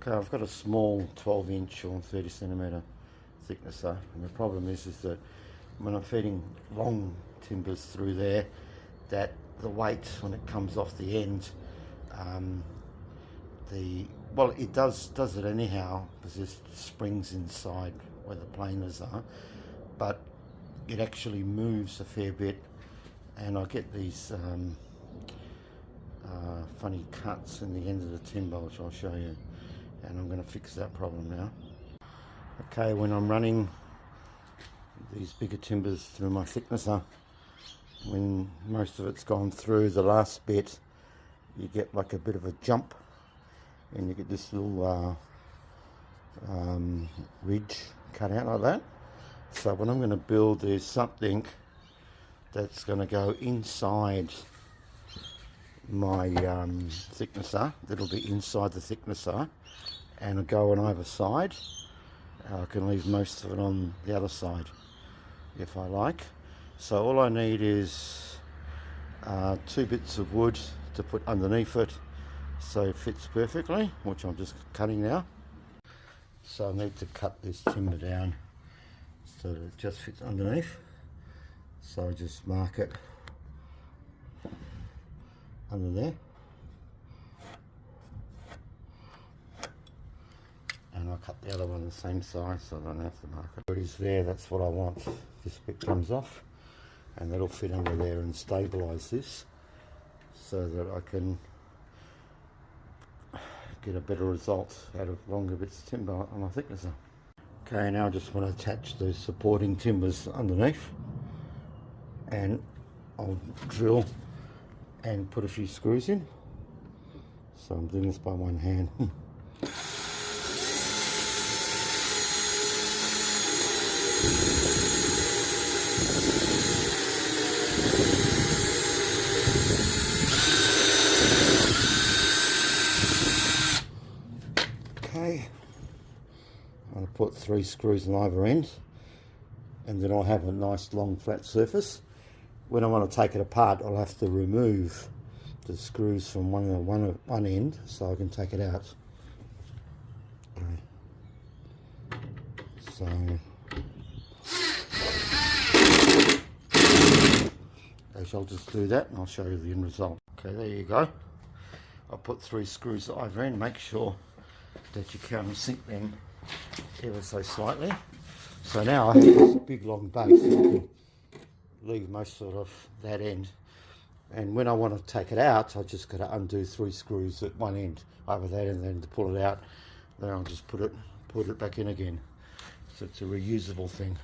Okay, I've got a small 12-inch or 30 centimetre thicknesser, and the problem is that when I'm feeding long timbers through there, that the weight when it comes off the end, well, it does it anyhow because there's springs inside where the planers are, but it actually moves a fair bit, and I get these funny cuts in the end of the timber, which I'll show you, and I'm going to fix that problem now. Okay, when I'm running these bigger timbers through my thicknesser, when most of it's gone through, the last bit you get like a bit of a jump, and you get this little ridge cut out like that. So what I'm going to build is something that's going to go inside my thicknesser, that'll be inside the thicknesser, and go on either side. I can leave most of it on the other side if I like. So all I need is 2 bits of wood to put underneath it so it fits perfectly, which I'm just cutting now. So I need to cut this timber down so that it just fits underneath. So I just mark it under there, and I'll cut the other one the same size so I don't have to mark it. It is there, that's what I want. This bit comes off, and that'll fit under there and stabilise this so that I can get a better result out of longer bits of timber on my thicknesser. Okay, now I just want to attach the supporting timbers underneath, and I'll drill and put a few screws in. So I'm doing this by one hand. Okay, I'll put 3 screws on either end, and then I'll have a nice long flat surface. When I want to take it apart, I'll have to remove the screws from one end so I can take it out. Okay. So I shall just do that, and I'll show you the end result. Okay, there you go. I'll put 3 screws at either end. Make sure that you countersink them ever so slightly. So now I have this big long base. I can leave most of that end, and when I want to take it out, I just got to undo 3 screws at one end over that, and then to pull it out, then I'll just put it back in again. So it's a reusable thing.